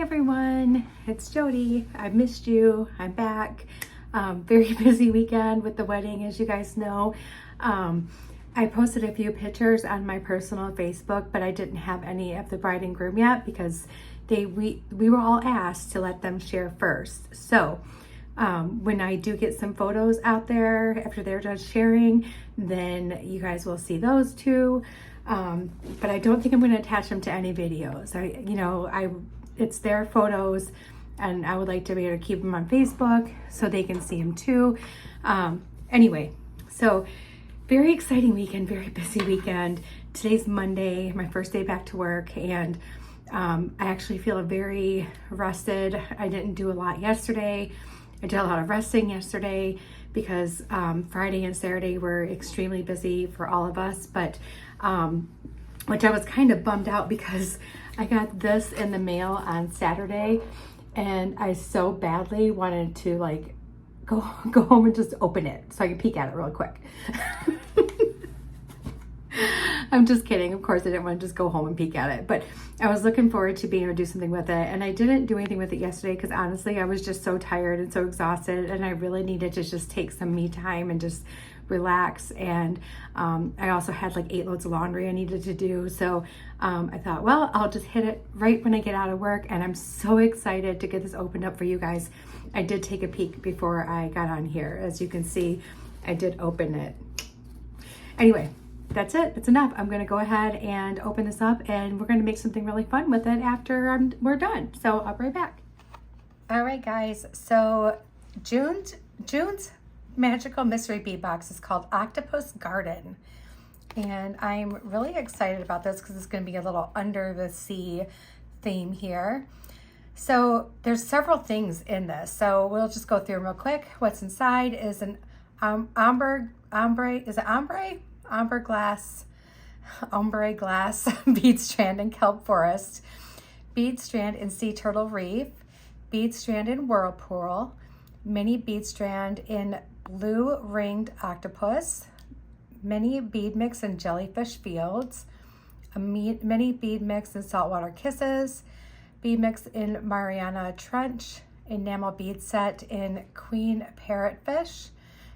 everyone, it's Jody. I missed you. I'm back. Very busy weekend with the wedding, as you guys know. I posted a few pictures on my personal Facebook, but I didn't have any of the bride and groom yet because we were all asked to let them share first. So when I do get some photos out there after they're done sharing, then you guys will see those too. But I don't think I'm going to attach them to any videos. It's their photos, and I would like to be able to keep them on Facebook so they can see them too. Anyway, so very exciting weekend, very busy weekend. Today's Monday, my first day back to work, and I actually feel very rested. I didn't do a lot yesterday. I did a lot of resting yesterday because Friday and Saturday were extremely busy for all of us, but which I was kind of bummed out because I got this in the mail on Saturday and I so badly wanted to go home and just open it so I could peek at it real quick. I'm just kidding. Of course, I didn't want to just go home and peek at it, but I was looking forward to being able to do something with it. And I didn't do anything with it yesterday because honestly, I was just so tired and so exhausted, and I really needed to just take some me time and just relax. And I also had 8 loads of laundry I needed to do. So I thought, well, I'll just hit it right when I get out of work. And I'm so excited to get this opened up for you guys. I did take a peek before I got on here. As you can see, I did open it. Anyway, that's it. It's enough. I'm going to go ahead and open this up, and we're going to make something really fun with it after we're done. So I'll be right back. All right, guys. So June's magical mystery bead box is called Octopus Garden, and I'm really excited about this because it's going to be a little under the sea theme here. So there's several things in this, so we'll just go through them real quick. What's inside is an ombre glass bead strand in kelp forest, bead strand in sea turtle reef, bead strand in whirlpool, mini bead strand in blue ringed octopus, mini bead mix in jellyfish fields, a mini bead mix in saltwater kisses, bead mix in Mariana Trench, enamel bead set in queen parrotfish,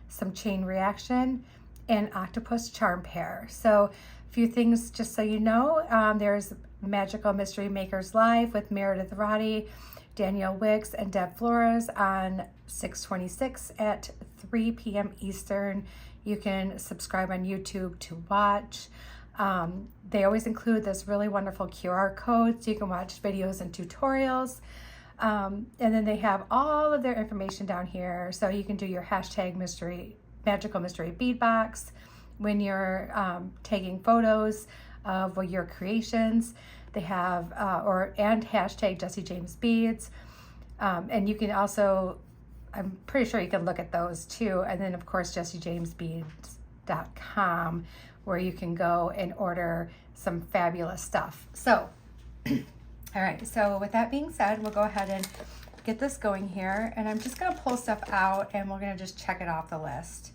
some chain reaction, and octopus charm pair. So a few things just so you know, there's Magical Mystery Makers Live with Meredith Roddy, Danielle Wicks, and Deb Flores on 6/26 at 3 p.m. Eastern. You can subscribe on YouTube to watch. They always include this really wonderful QR code so you can watch videos and tutorials. And then they have all of their information down here, so you can do your hashtag magical mystery bead box when you're taking photos of your creations. They have and hashtag Jesse James Beads, and you can also, I'm pretty sure you can look at those too. And then of course jessejamesbeads.com, where you can go and order some fabulous stuff. So all right, so with that being said, we'll go ahead and get this going here, and I'm just going to pull stuff out and we're going to just check it off the list.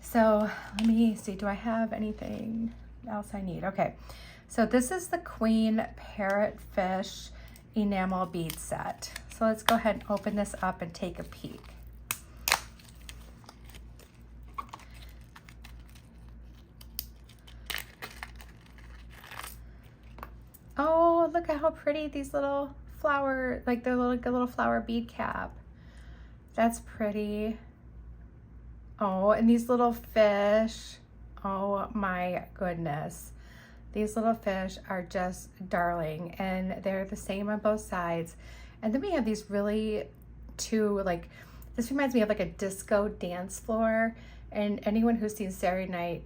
So let me see, do I have anything else I need? Okay, so this is the Queen Parrotfish enamel bead set. So let's go ahead and open this up and take a peek. Oh, look at how pretty these little flower, they're like a little flower bead cap. That's pretty. Oh, and these little fish. Oh my goodness. These little fish are just darling, and they're the same on both sides. And then we have these really this reminds me of a disco dance floor. And anyone who's seen Saturday Night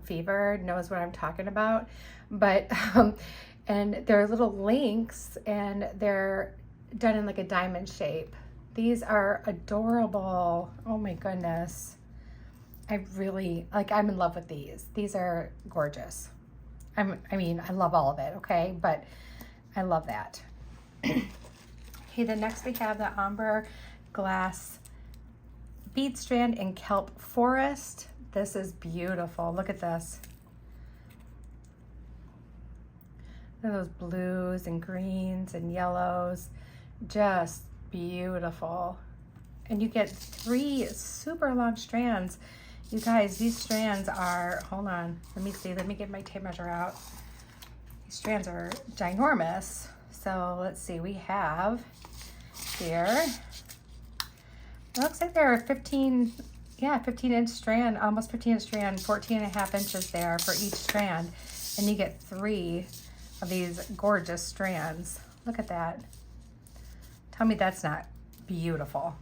Fever knows what I'm talking about. But, and they're little links, and they're done in a diamond shape. These are adorable. Oh my goodness. I really, I'm in love with these. These are gorgeous. I love all of it, okay? But I love that. Okay, then next we have the ombre glass bead strand in kelp forest. This is beautiful. Look at this. Look at those blues and greens and yellows. Just beautiful. And you get 3 super long strands. You guys, these strands are, hold on, let me see, let me get my tape measure out. These strands are ginormous. So let's see, we have here, it looks like there are 15 inch strand, almost 15 inch strand, 14.5 inches there for each strand. And you get 3 of these gorgeous strands. Look at that. Tell me that's not beautiful.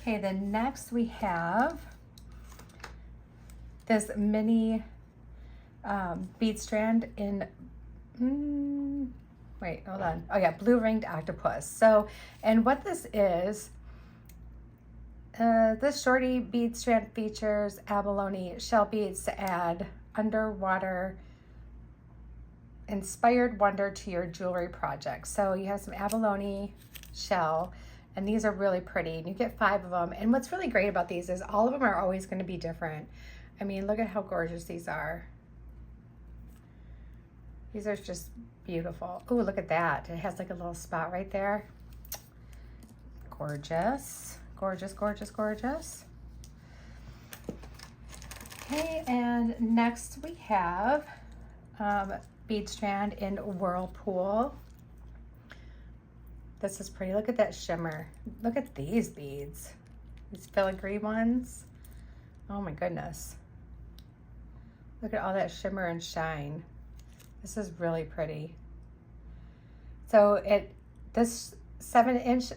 Okay, then next we have this mini bead strand in, wait, hold on. Oh yeah, blue ringed octopus. So, and what this is, this shorty bead strand features abalone shell beads to add underwater inspired wonder to your jewelry project. So you have some abalone shell, and these are really pretty, and you get 5 of them. And what's really great about these is all of them are always going to be different. I mean, look at how gorgeous these are. These are just beautiful. Oh, look at that. It has like a little spot right there. Gorgeous, gorgeous, gorgeous, gorgeous. Okay, and next we have bead strand in Whirlpool. This is pretty. Look at that shimmer. Look at these beads. These filigree ones. Oh my goodness. Look at all that shimmer and shine. This is really pretty. So this 7-inch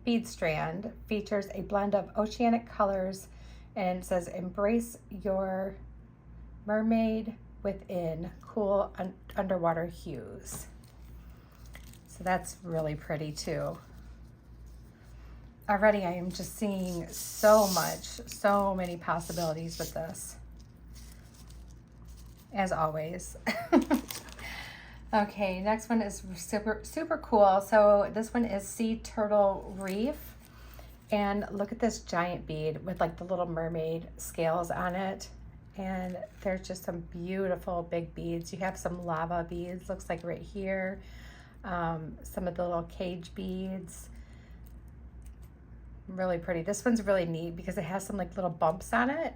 bead strand features a blend of oceanic colors, and it says embrace your mermaid within cool underwater hues. So that's really pretty too. Already I am just seeing so many possibilities with this, as always. Okay, next one is super cool. So this one is Sea Turtle Reef, and look at this giant bead with like the little mermaid scales on it. And there's just some beautiful big beads. You have some lava beads, looks like right here. Some of the little cage beads. Really pretty. This one's really neat because it has some like little bumps on it.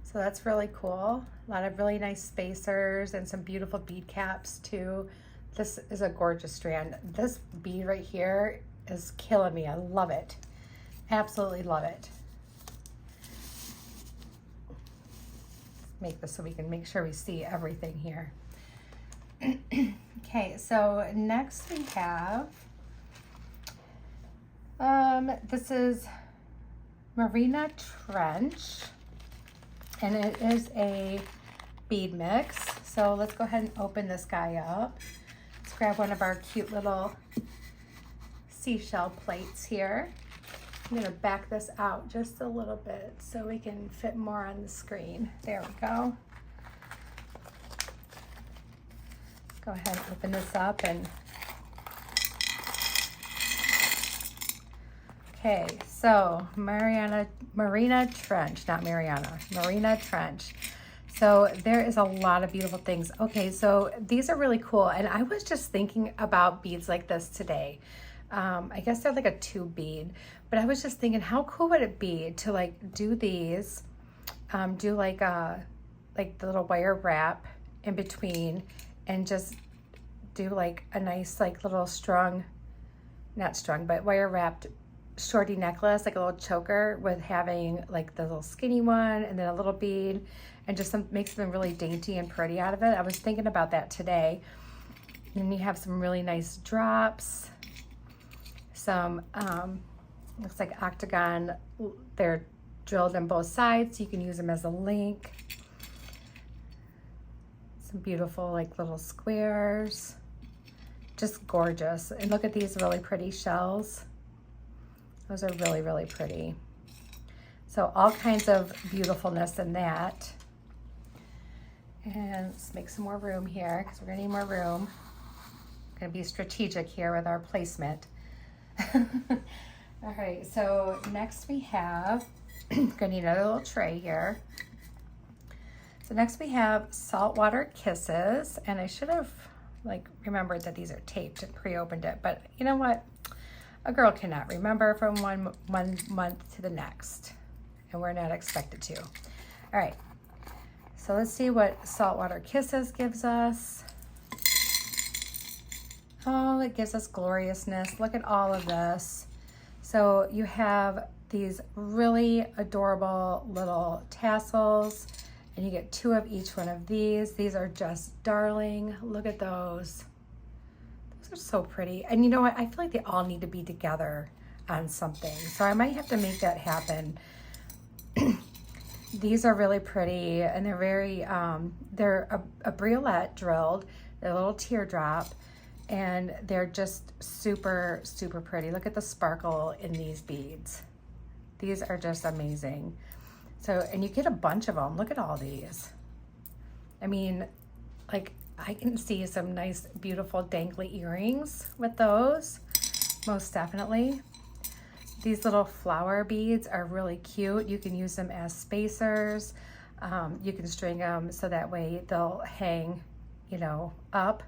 So that's really cool. A lot of really nice spacers and some beautiful bead caps too. This is a gorgeous strand. This bead right here is killing me. I love it. Absolutely love it. Make this so we can make sure we see everything here. Okay, so next we have, this is Marina Trench, and it is a bead mix. So let's go ahead and open this guy up. Let's grab one of our cute little seashell plates here. I'm gonna back this out just a little bit so we can fit more on the screen. There we go. Go ahead and open this up and okay, so Marina Trench, not Mariana, Marina Trench. So there is a lot of beautiful things. Okay, so these are really cool, and I was just thinking about beads like this today. I guess they're like a tube bead, but I was just thinking, how cool would it be to like do these, do like the little wire wrap in between, and just do like a nice like little not strung, but wire wrapped shorty necklace, like a little choker with having like the little skinny one and then a little bead, and just makes them really dainty and pretty out of it. I was thinking about that today. And you have some really nice drops. Some, looks like octagon, they're drilled on both sides, so you can use them as a link. Some beautiful like little squares, just gorgeous. And look at these really pretty shells. Those are really, really pretty. So all kinds of beautifulness in that. And let's make some more room here because we're gonna need more room. Gonna be strategic here with our placement. All right, so next we have, gonna need another little tray here. So next we have Saltwater Kisses, and I should have like remembered that these are taped and pre-opened it, but you know what? A girl cannot remember from one month to the next, and we're not expected to. All right, so let's see what Saltwater Kisses gives us. Oh, it gives us gloriousness. Look at all of this. So you have these really adorable little tassels, and you get 2 of each one of these. These are just darling. Look at those. Those are so pretty. And you know what? I feel like they all need to be together on something. So I might have to make that happen. These are really pretty, and they're very, they're a briolette drilled. They're a little teardrop, and they're just super, super pretty. Look at the sparkle in these beads. These are just amazing. So, and you get a bunch of them. Look at all these. I mean, like, I can see some nice, beautiful, dangly earrings with those, most definitely. These little flower beads are really cute. You can use them as spacers. You can string them so that way they'll hang, you know, up.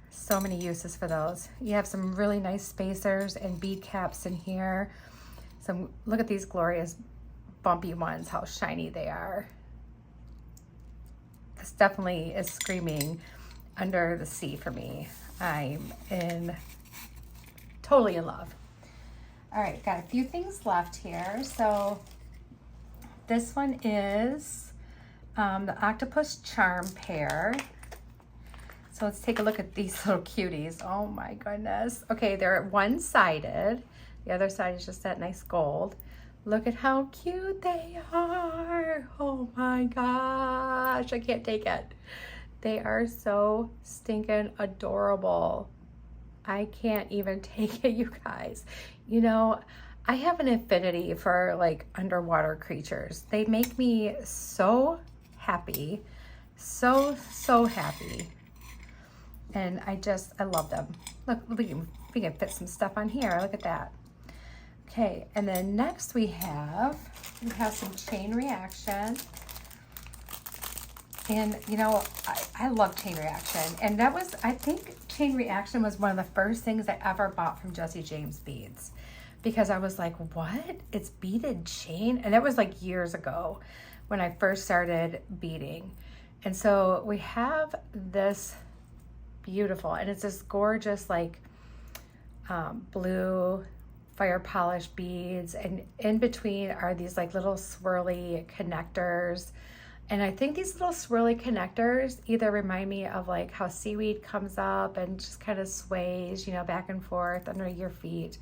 So many uses for those. You have some really nice spacers and bead caps in here. Look at these glorious bumpy ones, how shiny they are. This definitely is screaming under the sea for me. I'm totally in love. All right, got a few things left here. So this one is the Octopus Charm Pair. So let's take a look at these little cuties. Oh my goodness. Okay, they're one-sided. The other side is just that nice gold. Look at how cute they are. Oh my gosh, I can't take it. They are so stinking adorable. I can't even take it, you guys. You know, I have an affinity for like underwater creatures. They make me so happy, so happy. And I love them. Look, we can fit some stuff on here. Look at that. Okay, and then next we have some chain reaction. And you know, I love chain reaction. And that was, I think chain reaction was one of the first things I ever bought from Jesse James Beads. Because I was like, what? It's beaded chain? And that was like years ago when I first started beading. And so we have this beautiful, and it's this gorgeous like blue fire polished beads, and in between are these like little swirly connectors. And I think these little swirly connectors either remind me of like how seaweed comes up and just kind of sways, you know, back and forth under your feet,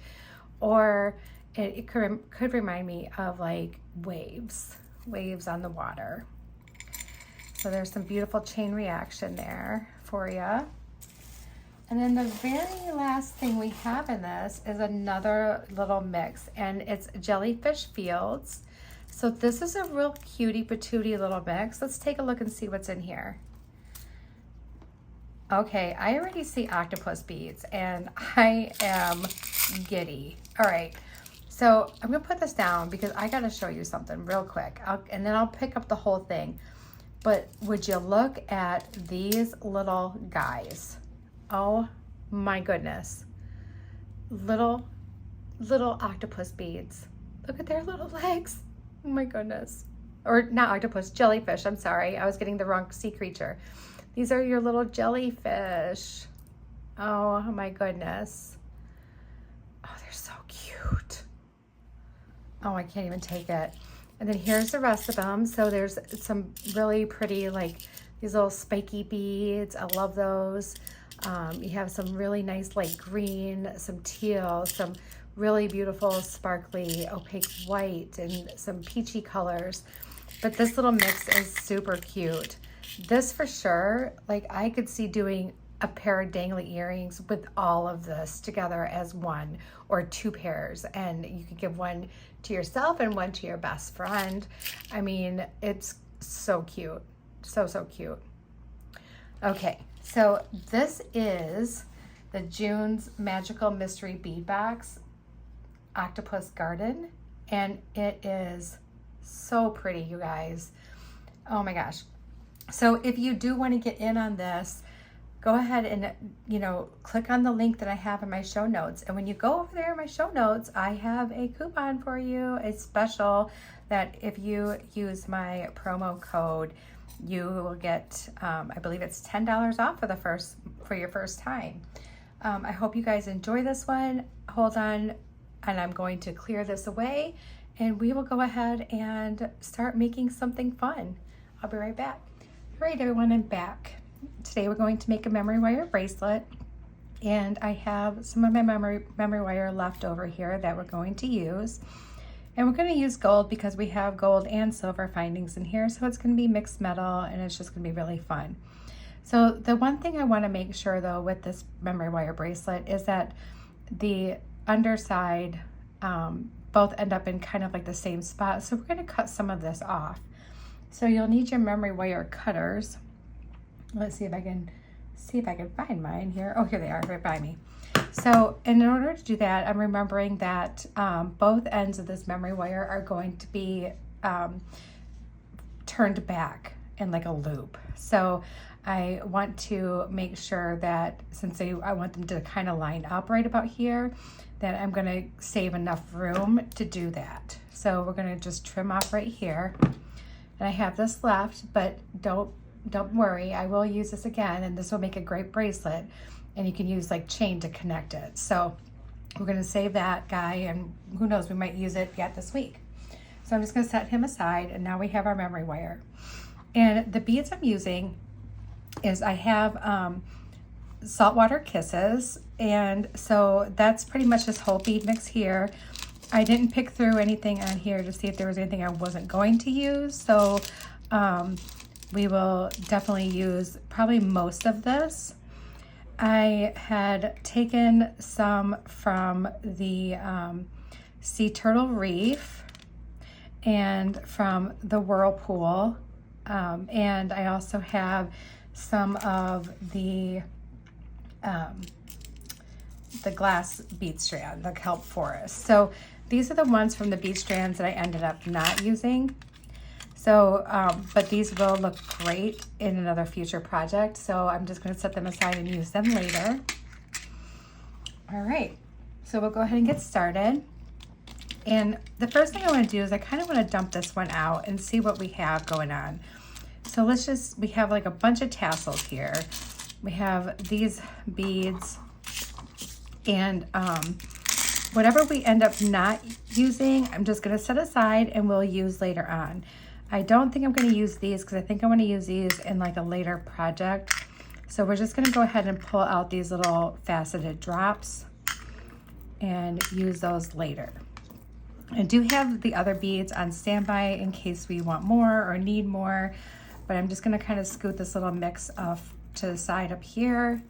or it could remind me of like waves on the water. So there's some beautiful chain reaction there for you. And then the very last thing we have in this is another little mix, and it's Jellyfish Fields. So this is a real cutie patootie little mix. Let's take a look and see what's in here. Okay, I already see octopus beads and I am giddy. All right, so I'm gonna put this down because I gotta show you something real quick, and then I'll pick up the whole thing. But would you look at these little guys? Oh my goodness. Little octopus beads. Look at their little legs. Oh my goodness. Or not octopus, jellyfish. I'm sorry. I was getting the wrong sea creature. These are your little jellyfish. Oh my goodness. Oh, they're so cute. Oh, I can't even take it. And then here's the rest of them. So there's some really pretty, like these little spiky beads. I love those. You have some really nice light green, some teal, some really beautiful sparkly opaque white, and some peachy colors. But this little mix is super cute. This for sure, like I could see doing a pair of dangly earrings with all of this together as one or 2 pairs, and you could give one to yourself and one to your best friend. I mean, it's so cute. So cute. Okay, so this is the June's Magical Mystery Bead Box Octopus Garden, and it is so pretty, you guys. Oh my gosh. So if you do want to get in on this, go ahead and, click on the link that I have in my show notes. And when you go over there in my show notes, I have a coupon for you. It's special that if you use my promo code, you will get, I believe it's $10 off for your first time. I hope you guys enjoy this one. Hold on, and I'm going to clear this away, and we will go ahead and start making something fun. I'll be right back. All right, everyone, I'm back. Today we're going to make a memory wire bracelet, and I have some of my memory wire left over here that we're going to use. And we're going to use gold because we have gold and silver findings in here, so it's going to be mixed metal, and it's just going to be really fun. So the one thing I want to make sure though with this memory wire bracelet is that the underside both end up in kind of like the same spot. So we're going to cut some of this off. So you'll need your memory wire cutters. Let's see if I can find mine here. Oh, here they are, right by me. So in order to do that, I'm remembering that both ends of this memory wire are going to be turned back in like a loop. So I want to make sure that since I want them to kind of line up right about here, that I'm going to save enough room to do that. So we're going to just trim off right here. And I have this left, but don't worry, I will use this again, and this will make a great bracelet, and you can use like chain to connect it. So we're going to save that guy, and who knows, we might use it yet this week. So I'm just going to set him aside, and now we have our memory wire. And the beads I'm using is I have saltwater kisses, and so that's pretty much this whole bead mix here. I didn't pick through anything on here to see if there was anything I wasn't going to use, so we will definitely use probably most of this. I had taken some from the Sea Turtle Reef and from the Whirlpool, and I also have some of the glass bead strand, the kelp forest. So these are the ones from the bead strands that I ended up not using. So, but these will look great in another future project. So I'm just going to set them aside and use them later. All right, so we'll go ahead and get started. And the first thing I want to do is I kind of want to dump this one out and see what we have going on. So we have like a bunch of tassels here. We have these beads, and whatever we end up not using, I'm just going to set aside and we'll use later on. I don't think I'm going to use these because I think I want to use these in like a later project. So we're just going to go ahead and pull out these little faceted drops and use those later. I do have the other beads on standby in case we want more or need more, but I'm just going to kind of scoot this little mix off to the side up here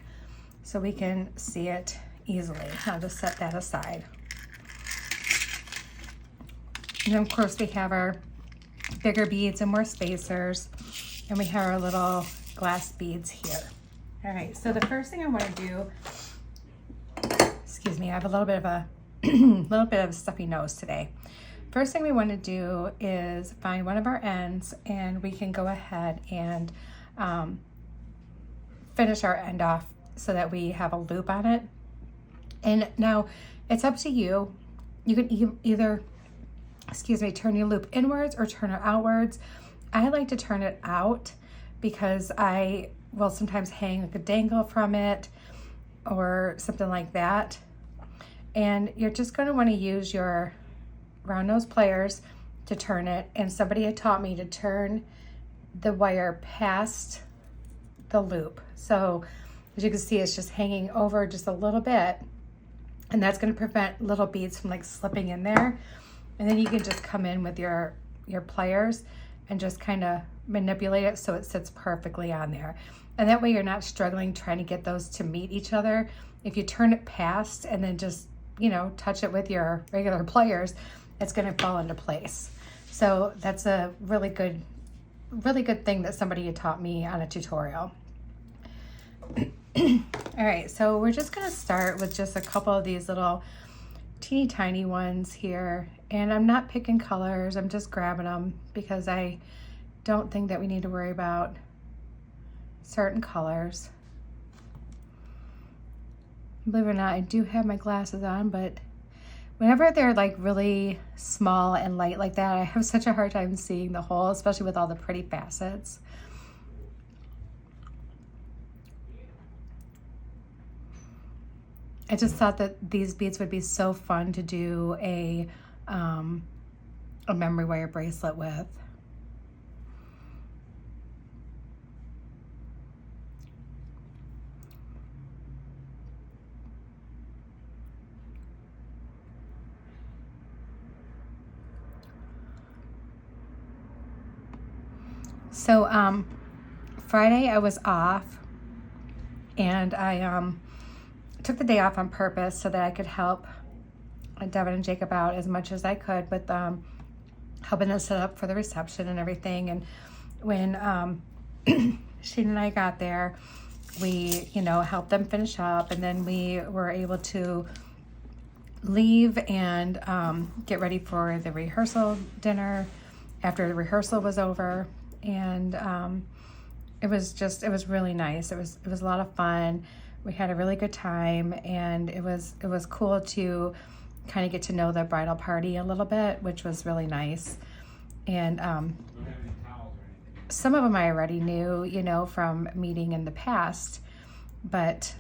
so we can see it easily. I'll just set that aside. And then of course we have our bigger beads and more spacers, and we have our little glass beads here. All right, so the first thing I want to do, excuse me, I have a little bit of a stuffy nose today. First thing we want to do is find one of our ends, and we can go ahead and finish our end off so that we have a loop on it. And now it's up to you. You can either, turn your loop inwards or turn it outwards. I like to turn it out because I will sometimes hang like a dangle from it or something like that. And you're just going to want to use your round nose pliers to turn it. And somebody had taught me to turn the wire past the loop. So as you can see, it's just hanging over just a little bit, and that's going to prevent little beads from like slipping in there. And then you can just come in with your pliers and just kind of manipulate it so it sits perfectly on there. And that way you're not struggling trying to get those to meet each other. If you turn it past and then just, touch it with your regular pliers, it's going to fall into place. So that's a really good thing that somebody had taught me on a tutorial. All right, so we're just going to start with just a couple of these little teeny tiny ones here, and I'm not picking colors, I'm just grabbing them because I don't think that we need to worry about certain colors. Believe it or not, I do have my glasses on, but whenever they're like really small and light like that, I have such a hard time seeing the whole, especially with all the pretty facets. I just thought that these beads would be so fun to do a memory wire bracelet with. So Friday I was off, and I took the day off on purpose so that I could help Devin and Jacob out as much as I could with helping us set up for the reception and everything. And when Shane and I got there, we, helped them finish up, and then we were able to leave and get ready for the rehearsal dinner after the rehearsal was over. And it was really nice. It was a lot of fun. We had a really good time, and it was cool to kind of get to know the bridal party a little bit, which was really nice. And some of them I already knew, from meeting in the past, but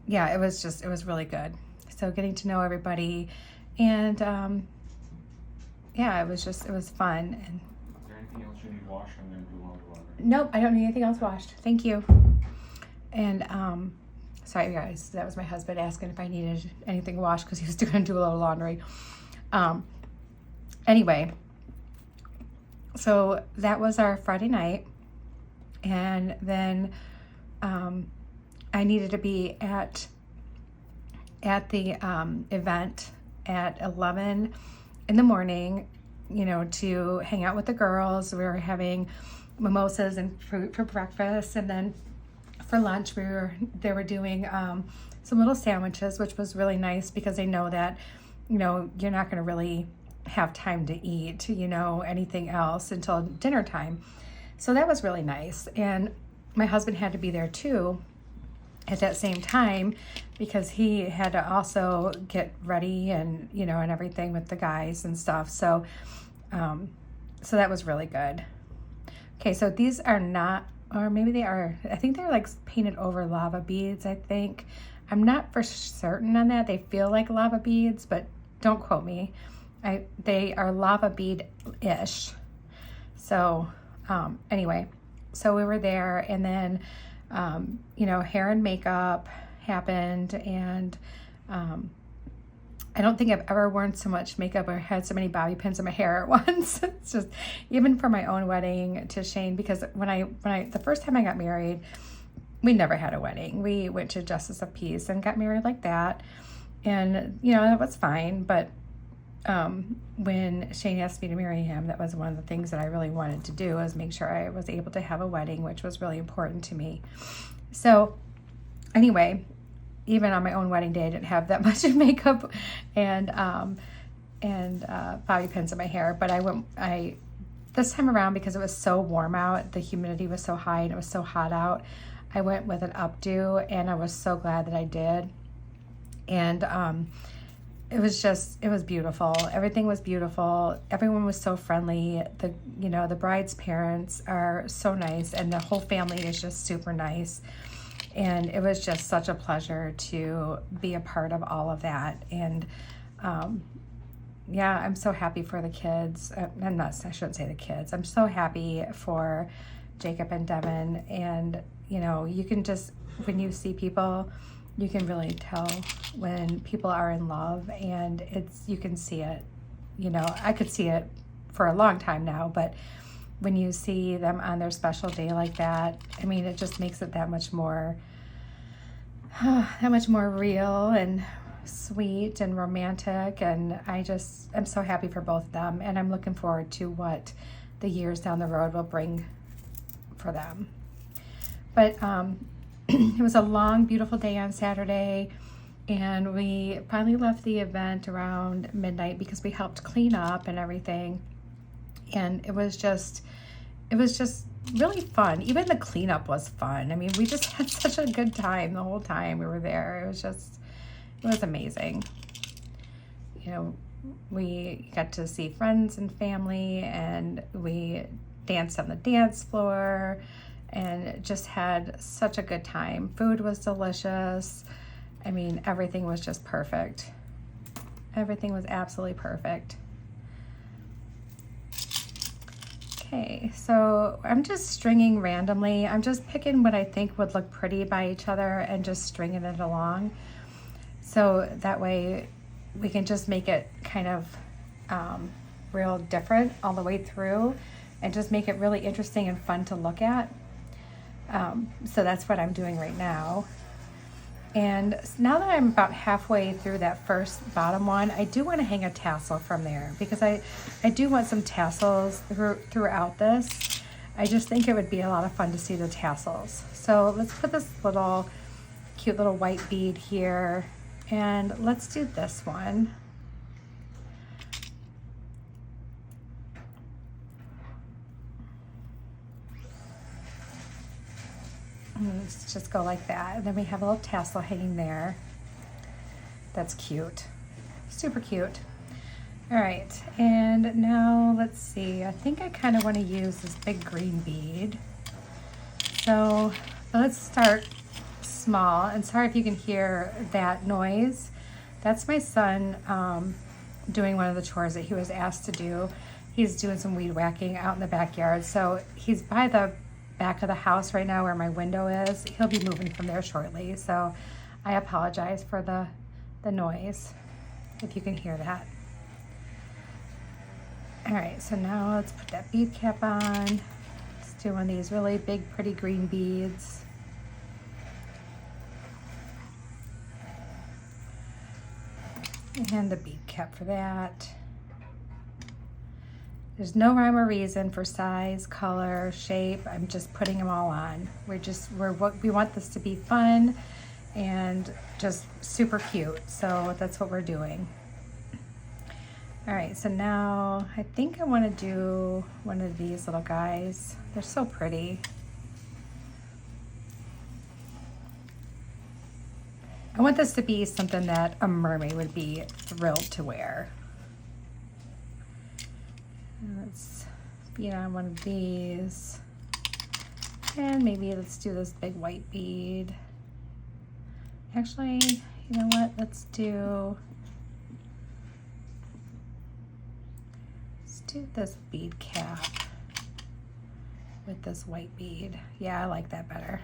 yeah, it was really good. So getting to know everybody, and yeah, it was fun. And anything else you need washed? I'm going to do all the laundry. Nope, I don't need anything else washed. Thank you. And sorry guys, that was my husband asking if I needed anything washed because he was going to do a little laundry. Anyway, so that was our Friday night, and then I needed to be at the event at 11 in the morning, to hang out with the girls. We were having mimosas and fruit for breakfast, and then for lunch they were doing some little sandwiches, which was really nice because they know that you're not going to really have time to eat anything else until dinner time. So that was really nice. And my husband had to be there too at that same time because he had to also get ready and and everything with the guys and stuff. So so that was really good. Okay, so these are not, or maybe they are, I think they're like painted over lava beads, I think. I'm not for certain on that. They feel like lava beads, but don't quote me. They are lava bead-ish. So anyway, so we were there, and then, hair and makeup happened, and I don't think I've ever worn so much makeup or had so many bobby pins in my hair at once. It's just, even for my own wedding to Shane, because when I the first time I got married, we never had a wedding. We went to Justice of Peace and got married like that. And, that was fine. But when Shane asked me to marry him, that was one of the things that I really wanted to do, was make sure I was able to have a wedding, which was really important to me. So anyway, even on my own wedding day, I didn't have that much makeup and bobby pins in my hair. But this time around, because it was so warm out, the humidity was so high and it was so hot out, I went with an updo, and I was so glad that I did. And it was beautiful. Everything was beautiful. Everyone was so friendly. The bride's parents are so nice, and the whole family is just super nice. And it was just such a pleasure to be a part of all of that. And yeah, I'm so happy for the kids. I shouldn't say the kids. I'm so happy for Jacob and Devin. And, you can just, when you see people, you can really tell when people are in love, and you can see it. I could see it for a long time now, but when you see them on their special day like that, it just makes it that much more real and sweet and romantic. And I'm so happy for both of them, and I'm looking forward to what the years down the road will bring for them. But it was a long, beautiful day on Saturday, and we finally left the event around midnight because we helped clean up and everything. And it was just really fun. Even the cleanup was fun. I mean, we just had such a good time the whole time we were there. It was amazing. You know, we got to see friends and family, and we danced on the dance floor and just had such a good time. Food was delicious. I mean, everything was just perfect. Everything was absolutely perfect. Okay, so I'm just stringing randomly. I'm just picking what I think would look pretty by each other and just stringing it along. So that way we can just make it kind of real different all the way through and just make it really interesting and fun to look at. So that's what I'm doing right now. And now that I'm about halfway through that first bottom one, I do want to hang a tassel from there because I do want some tassels throughout this. I just think it would be a lot of fun to see the tassels. So let's put this cute little white bead here, and let's do this one. Let's just go like that. And then we have a little tassel hanging there. That's cute. Super cute. All right, and now let's see. I think I kind of want to use this big green bead. So let's start small. And sorry if you can hear that noise. That's my son doing one of the chores that he was asked to do. He's doing some weed whacking out in the backyard. So he's by the back of the house right now where my window is. He'll be moving from there shortly, so I apologize for the noise if you can hear that. All right, so now let's put that bead cap on. Let's do one of these really big pretty green beads. And the bead cap for that. There's no rhyme or reason for size, color, shape. I'm just putting them all on. We want this to be fun and just super cute. So that's what we're doing. All right, so now I think I want to do one of these little guys. They're so pretty. I want this to be something that a mermaid would be thrilled to wear. Let's bead on one of these, and maybe let's do this big white bead. Actually, you know what? Let's do this bead cap with this white bead. Yeah, I like that better.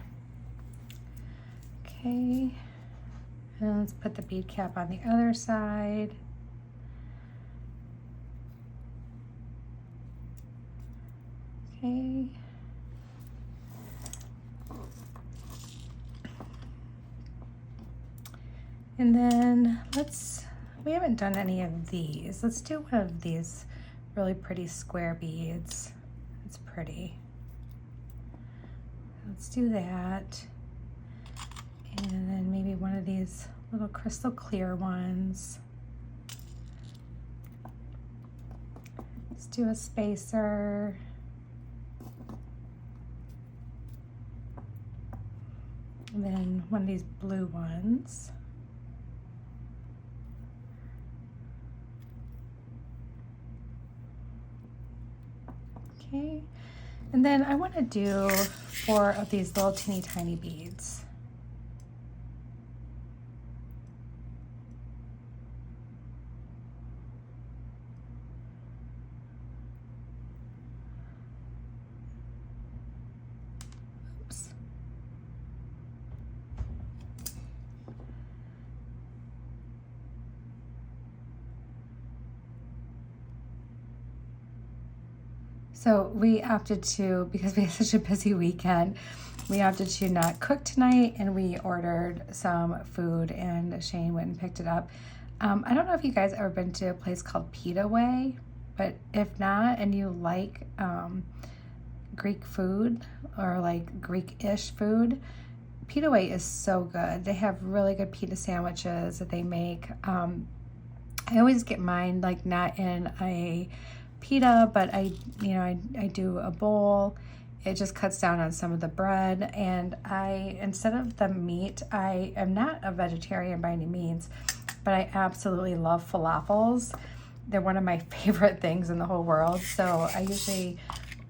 Okay, and let's put the bead cap on the other side. Okay. And then we haven't done any of these. Let's do one of these really pretty square beads. It's pretty. Let's do that. And then maybe one of these little crystal clear ones. Let's do a spacer. And then one of these blue ones. Okay, and then I want to do 4 of these little teeny tiny beads. Oops. So we opted to, because we had such a busy weekend, we opted to not cook tonight, and we ordered some food, and Shane went and picked it up. I don't know if you guys ever been to a place called Pita, but if not, and you like Greek food or like Greek-ish food, Pita is so good. They have really good pita sandwiches that they make. I always get mine like not in a pita, but I do a bowl. It just cuts down on some of the bread. And instead of the meat, I am not a vegetarian by any means, but I absolutely love falafels. They're one of my favorite things in the whole world. So I usually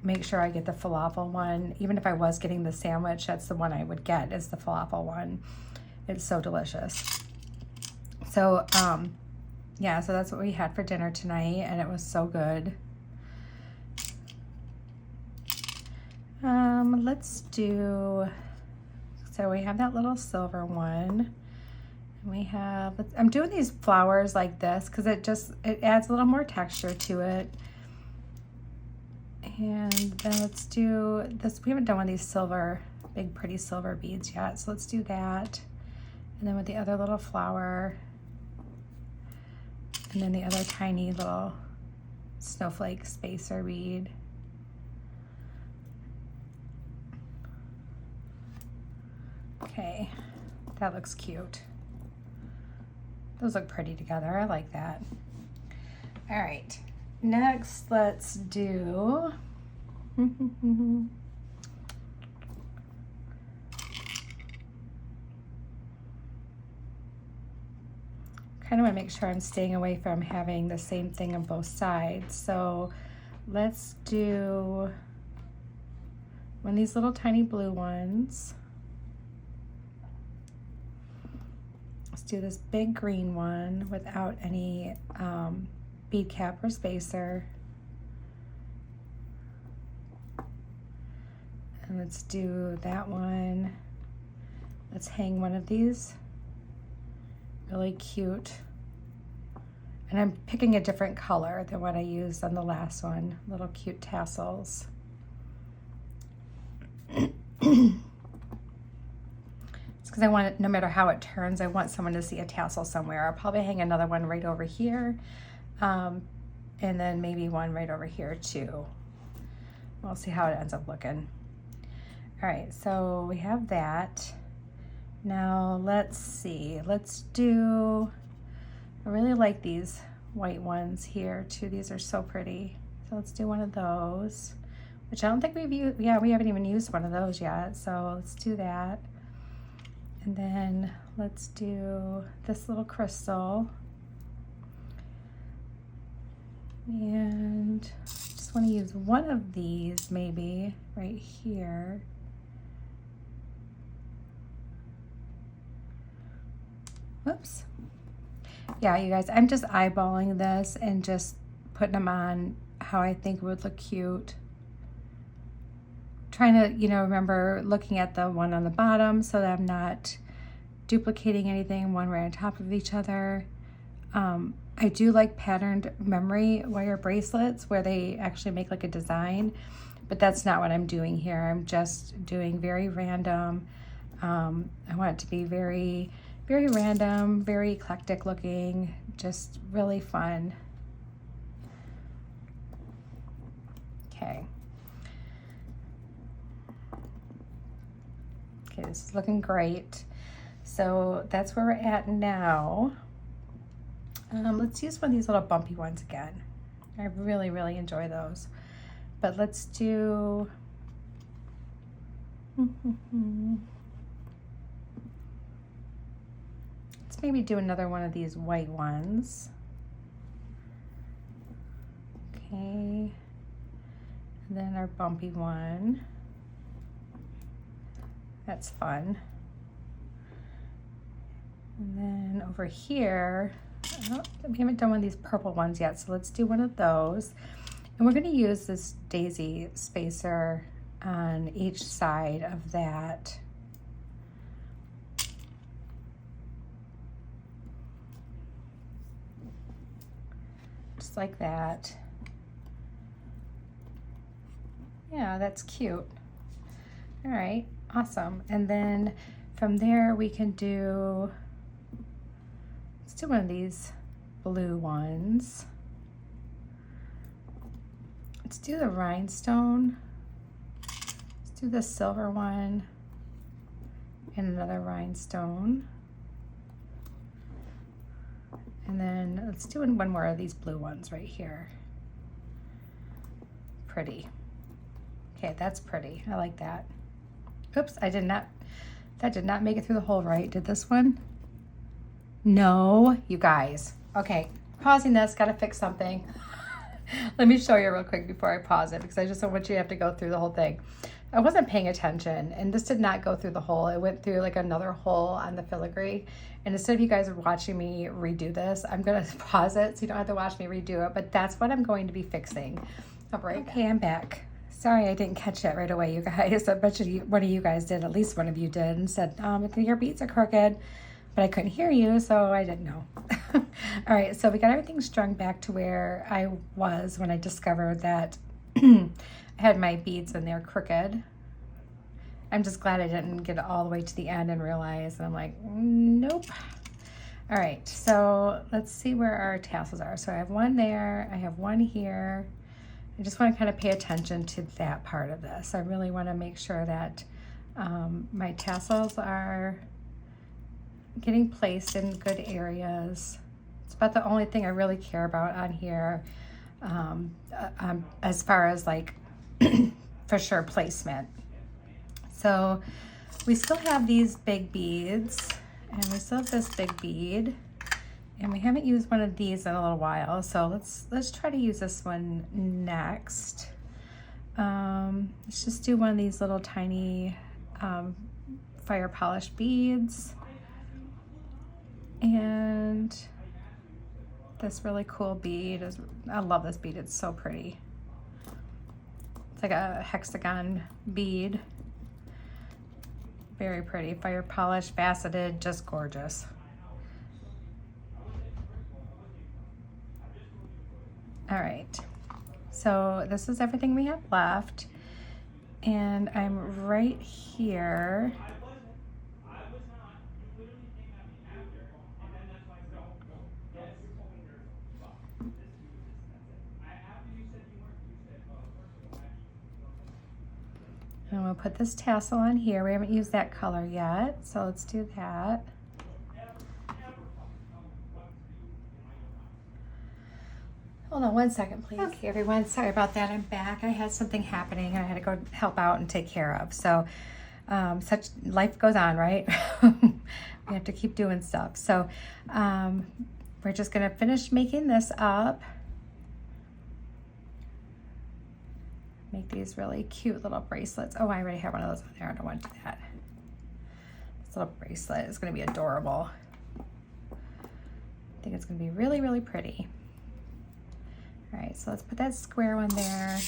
make sure I get the falafel one. Even if I was getting the sandwich, that's the one I would get, is the falafel one. It's so delicious. So, yeah, so that's what we had for dinner tonight, and it was so good. Let's do, so we have that little silver one. And we have, I'm doing these flowers like this because it adds a little more texture to it. And then let's do this. We haven't done one of these silver, big pretty silver beads yet, so let's do that. And then with the other little flower, and then the other tiny little snowflake spacer bead. Okay, that looks cute. Those look pretty together. I like that. All right, next let's do kind of want to make sure I'm staying away from having the same thing on both sides. So let's do one of these little tiny blue ones. Let's do this big green one without any bead cap or spacer. And let's do that one. Let's hang one of these. Really cute. And I'm picking a different color than what I used on the last one. Little cute tassels. It's because I want it, no matter how it turns, I want someone to see a tassel somewhere. I'll probably hang another one right over here. And then maybe one right over here too. We'll see how it ends up looking. All right, so we have that. Now let's see, let's do, I really like these white ones here too. These are so pretty. So let's do one of those, which I don't think we've used, yeah, we haven't even used one of those yet. So let's do that. And then let's do this little crystal. And just want to use one of these maybe right here. Whoops. Yeah, you guys, I'm just eyeballing this and just putting them on how I think would look cute. Trying to, remember looking at the one on the bottom so that I'm not duplicating anything one right on top of each other. I do like patterned memory wire bracelets where they actually make like a design, but that's not what I'm doing here. I'm just doing very random. I want it to be very, very random, very eclectic looking, just really fun. Okay. Okay, this is looking great. So that's where we're at now. Let's use one of these little bumpy ones again. I really, really enjoy those. But let's do, let's maybe do another one of these white ones. Okay. And then our bumpy one. That's fun. And then over here, we haven't done one of these purple ones yet, so let's do one of those. And we're going to use this daisy spacer on each side of that. Just like that. Yeah, that's cute. All right, awesome. And then from there we can do, let's do one of these blue ones. Let's do the rhinestone. Let's do the silver one and another rhinestone. And then let's do one more of these blue ones right here. pretty. Okay, that's pretty. I like that. Oops, that did not make it through the hole right. Did this one? No, you guys. Okay, pausing this, gotta fix something. Let me show you real quick before I pause it, because I just don't want you to have to go through the whole thing. I wasn't paying attention, and this did not go through the hole. It went through like another hole on the filigree. And instead of you guys watching me redo this, I'm gonna pause it so you don't have to watch me redo it, but that's what I'm going to be fixing. Okay, I'm back. Sorry I didn't catch that right away, you guys. I bet you one of you guys did, at least one of you did, and said, your beads are crooked, but I couldn't hear you, so I didn't know. All right, so we got everything strung back to where I was when I discovered that I had my beads and they're crooked. I'm just glad I didn't get all the way to the end and realize, and I'm like, nope. All right, so let's see where our tassels are. So I have one there, I have one here. I just want to kind of pay attention to that part of this. I really want to make sure that my tassels are getting placed in good areas. It's about the only thing I really care about on here, as far as like for sure placement. So we still have these big beads, and we still have this big bead, and we haven't used one of these in a little while, so let's try to use this one next. Let's just do one of these little tiny fire polished beads, and this really cool bead is, I love this bead, it's so pretty. It's like a hexagon bead. Very pretty, fire polished, faceted, just gorgeous. All right, so this is everything we have left, and I'm right here. And we'll put this tassel on here. We haven't used that color yet, so let's do that. Hold on one second, please. Okay, everyone, sorry about that. I'm back. I had something happening and I had to go help out and take care of. So such life goes on, right? We have to keep doing stuff. So we're just gonna finish making this up. Make these really cute little bracelets. Oh, I already have one of those on there. I don't want to do that. This little bracelet is going to be adorable. I think it's going to be really, really pretty. All right, so let's put that square one there.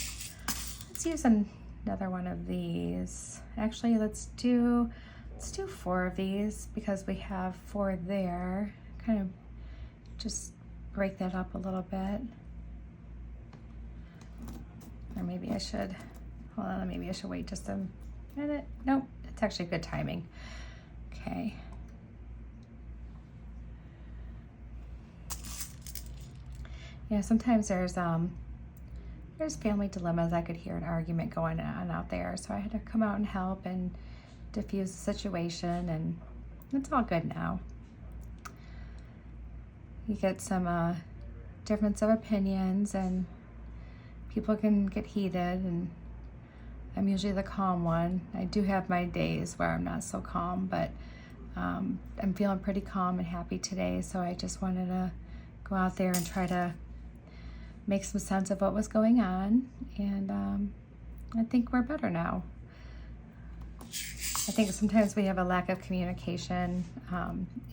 Let's use another one of these. Actually, let's do 4 of these because we have 4 there. Kind of just break that up a little bit. Or maybe I should, hold on, maybe I should wait just a minute. Nope, it's actually good timing. Okay. Yeah, sometimes there's family dilemmas. I could hear an argument going on out there, so I had to come out and help and diffuse the situation, and it's all good now. You get some difference of opinions, and people can get heated, and I'm usually the calm one. I do have my days where I'm not so calm, but I'm feeling pretty calm and happy today, so I just wanted to go out there and try to make some sense of what was going on, and I think we're better now. I think sometimes we have a lack of communication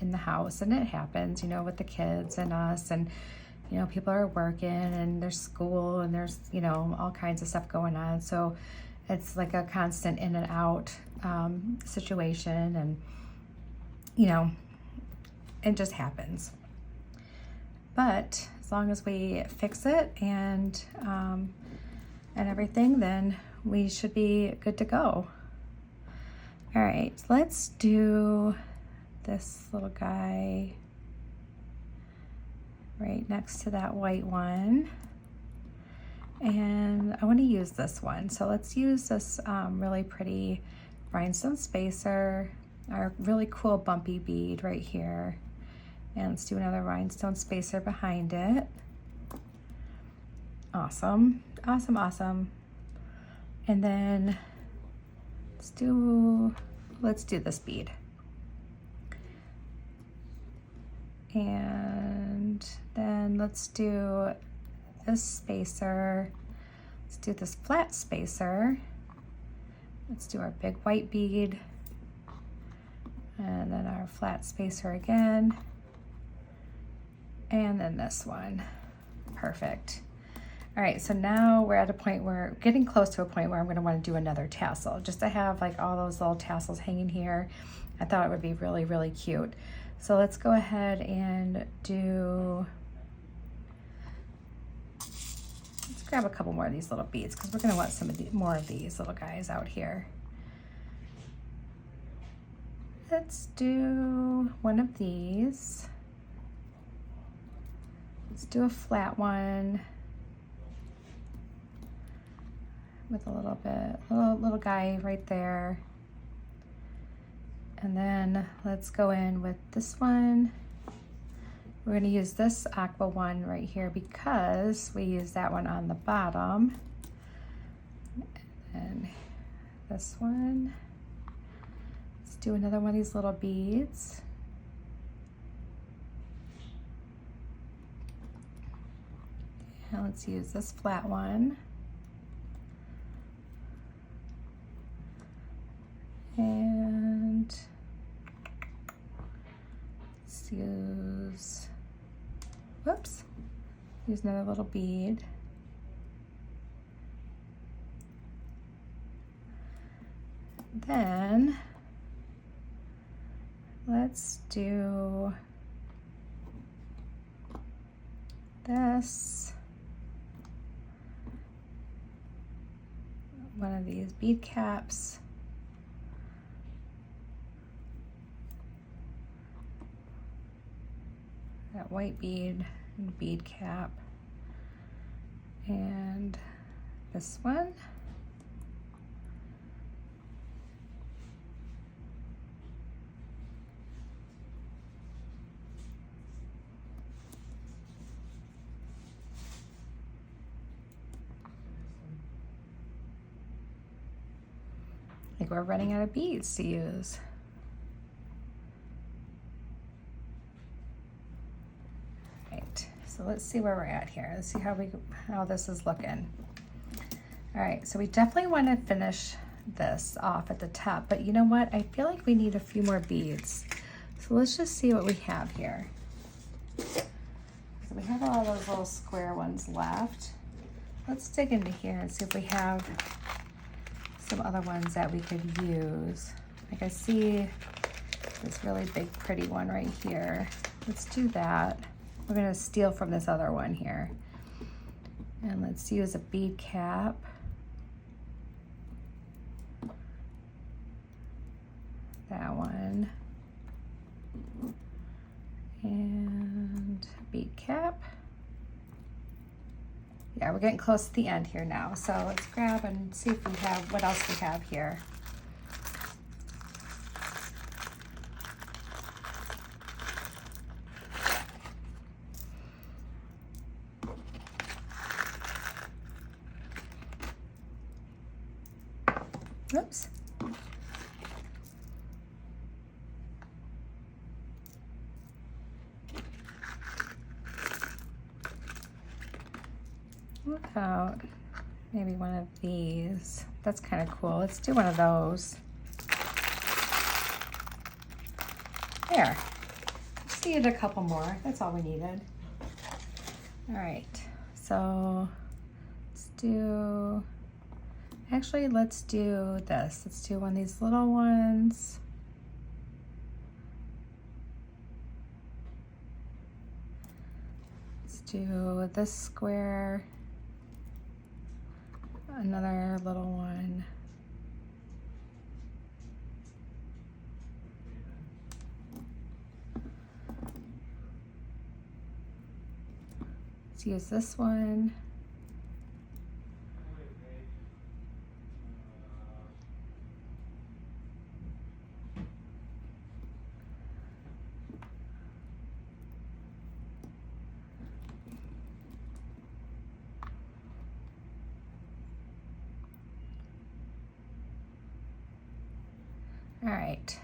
in the house, and it happens, you know, with the kids and us, and you know, people are working and there's school and there's, you know, all kinds of stuff going on. So it's like a constant in and out situation, and, you know, it just happens. But as long as we fix it and everything, then we should be good to go. All right, let's do this little guy right next to that white one, and I want to use this one, so let's use this really pretty rhinestone spacer, our really cool bumpy bead right here, and let's do another rhinestone spacer behind it. Awesome, awesome, awesome. And then let's do this bead. And then let's do this spacer. Let's do this flat spacer. Let's do our big white bead. And then our flat spacer again. And then this one. Perfect. All right, so now we're at a point where, getting close to a point where I'm gonna wanna do another tassel, just to have like all those little tassels hanging here. I thought it would be really, really cute. So let's go ahead and let's grab a couple more of these little beads because we're gonna want some of more of these little guys out here. Let's do one of these. Let's do a flat one with a little guy right there. And then let's go in with this one. We're gonna use this aqua one right here because we use that one on the bottom. And this one. Let's do another one of these little beads. And let's use this flat one. And let's use another little bead. Then let's do this, one of these bead caps. That white bead and bead cap, and this one. I think we're running out of beads to use. So let's see where we're at here. Let's see how this is looking. All right, so we definitely want to finish this off at the top, but you know what? I feel like we need a few more beads. So let's just see what we have here. So we have all those little square ones left. Let's dig into here and see if we have some other ones that we could use. Like I see this really big pretty one right here. Let's do that. We're gonna steal from this other one here. And let's use a bead cap. That one. And bead cap. Yeah, we're getting close to the end here now. So let's grab and see if we have, what else we have here. Oops. What about maybe one of these? That's kind of cool. Let's do one of those. There. Just needed a couple more. That's all we needed. All right. So let's do... Actually, let's do this. Let's do one of these little ones. Let's do this square. Another little one. Let's use this one. All right.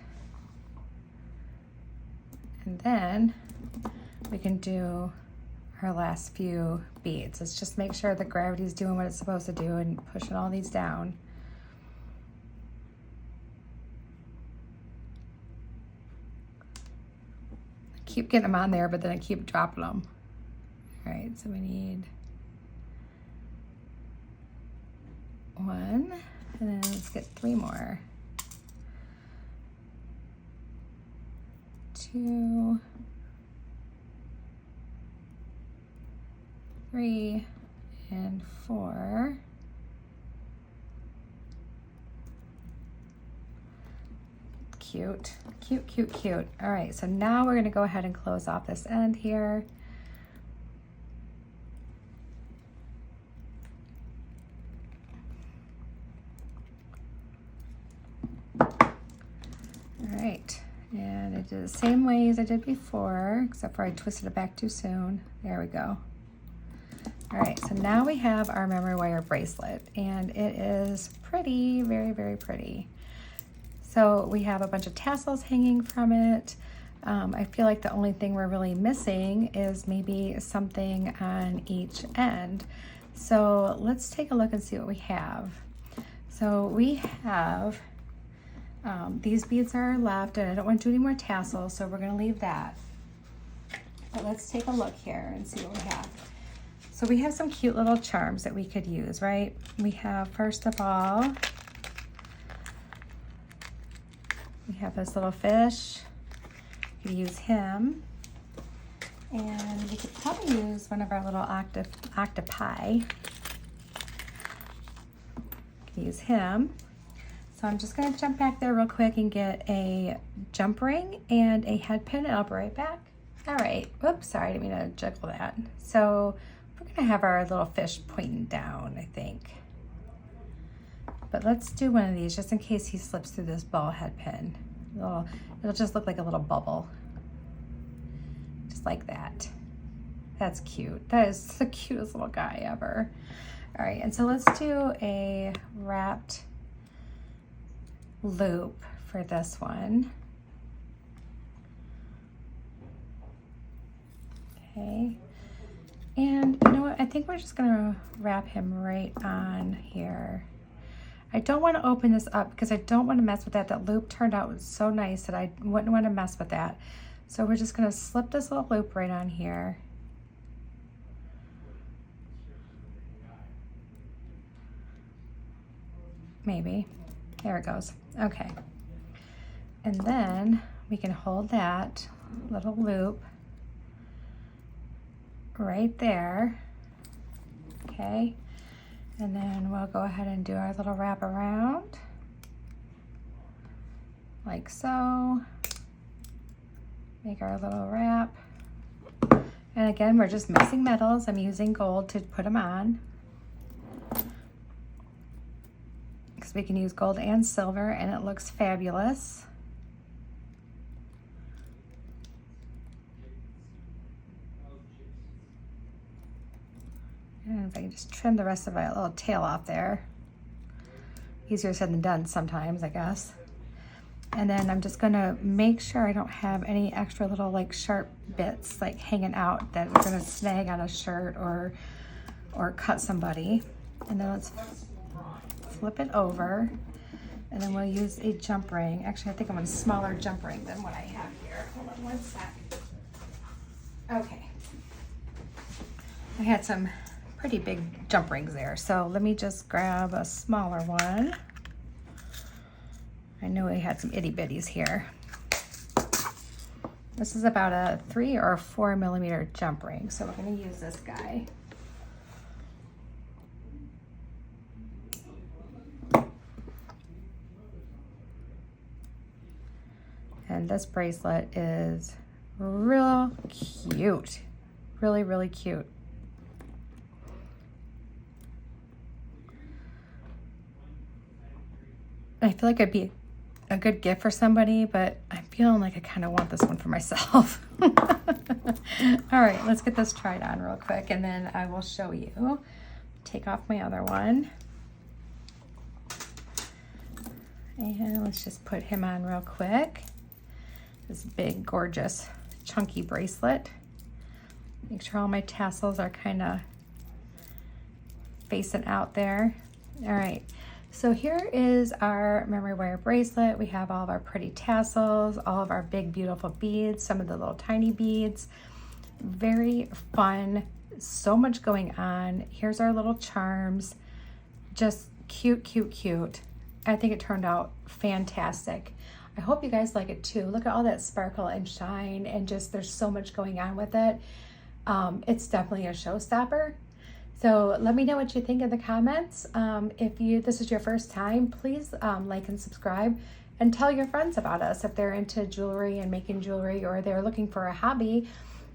And then we can do our last few beads. Let's just make sure the gravity's doing what it's supposed to do and pushing all these down. I keep getting them on there, but then I keep dropping them. All right, so we need 1, and then let's get 3 more. 2, 3, and 4. Cute, cute, cute, cute. All right, so now we're gonna go ahead and close off this end here. All right, and I did the same way as I did before, except for I twisted it back too soon. There we go. All right, so now we have our memory wire bracelet, and it is pretty, very, very pretty. So we have a bunch of tassels hanging from it. I feel like the only thing we're really missing is maybe something on each end. So let's take a look and see what we have. So we have, these beads are left, and I don't want to do any more tassels, so we're gonna leave that. But let's take a look here and see what we have. So we have some cute little charms that we could use, right? We have, first of all, we have this little fish. You could use him. And we could probably use one of our little octopi. Use him. So I'm just gonna jump back there real quick and get a jump ring and a head pin, and I'll be right back. All right, whoops, sorry, I didn't mean to juggle that. So we're gonna have our little fish pointing down, I think. But let's do one of these just in case he slips through this ball head pin. It'll just look like a little bubble. Just like that. That's cute. That is the cutest little guy ever. All right, and so let's do a wrapped loop for this one. Okay. And you know what? I think we're just gonna wrap him right on here. I don't want to open this up because I don't want to mess with that. That loop turned out so nice that I wouldn't want to mess with that. So we're just gonna slip this little loop right on here. Maybe. There it goes. Okay. And then we can hold that little loop right there. Okay. And then we'll go ahead and do our little wrap around. Like so. Make our little wrap. And again, we're just mixing metals. I'm using gold to put them on. Because we can use gold and silver and it looks fabulous. And if I can just trim the rest of my little tail off there. Easier said than done sometimes, I guess. And then I'm just gonna make sure I don't have any extra little like sharp bits like hanging out that are gonna snag on a shirt or cut somebody. And then let's flip it over, and then we'll use a jump ring. Actually, I think I'm on a smaller jump ring than what I have here. Hold on one sec. Okay. I had some pretty big jump rings there, so let me just grab a smaller one. I know we had some itty bitties here. This is about a 3 or 4 millimeter jump ring, so we're gonna use this guy. And this bracelet is real cute. Really, really cute. I feel like it'd be a good gift for somebody, but I'm feeling like I kind of want this one for myself. All right, let's get this tried on real quick, and then I will show you. Take off my other one. And let's just put him on real quick. This big, gorgeous, chunky bracelet. Make sure all my tassels are kind of facing out there. All right, so here is our memory wire bracelet. We have all of our pretty tassels, all of our big, beautiful beads, some of the little tiny beads. Very fun, so much going on. Here's our little charms. Just cute, cute, cute. I think it turned out fantastic. I hope you guys like it too. Look at all that sparkle and shine, and just there's so much going on with it. It's definitely a showstopper. So let me know what you think in the comments. If this is your first time, please like and subscribe, and tell your friends about us if they're into jewelry and making jewelry, or they're looking for a hobby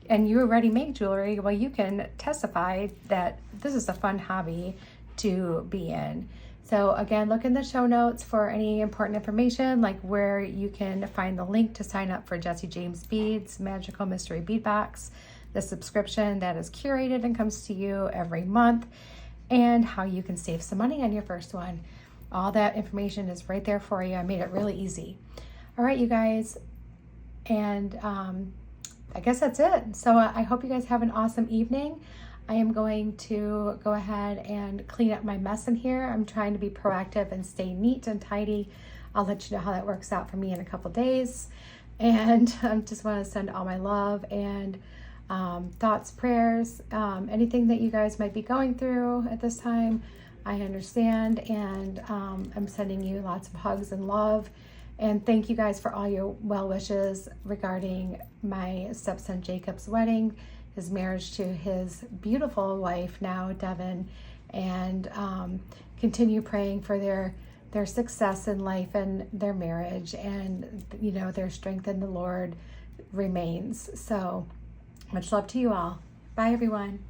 and you already make jewelry. Well, you can testify that this is a fun hobby to be in. So again, look in the show notes for any important information, like where you can find the link to sign up for Jesse James Beads Magical Mystery Bead Box, the subscription that is curated and comes to you every month, and how you can save some money on your first one. All that information is right there for you. I made it really easy. All right, you guys, and I guess that's it. So I hope you guys have an awesome evening. I am going to go ahead and clean up my mess in here. I'm trying to be proactive and stay neat and tidy. I'll let you know how that works out for me in a couple days. And I just want to send all my love and thoughts, prayers, anything that you guys might be going through at this time. I understand, and I'm sending you lots of hugs and love. And thank you guys for all your well wishes regarding my stepson Jacob's wedding, his marriage to his beautiful wife now, Devin, and continue praying for their success in life and their marriage, and you know, their strength in the Lord remains. So much love to you all. Bye everyone.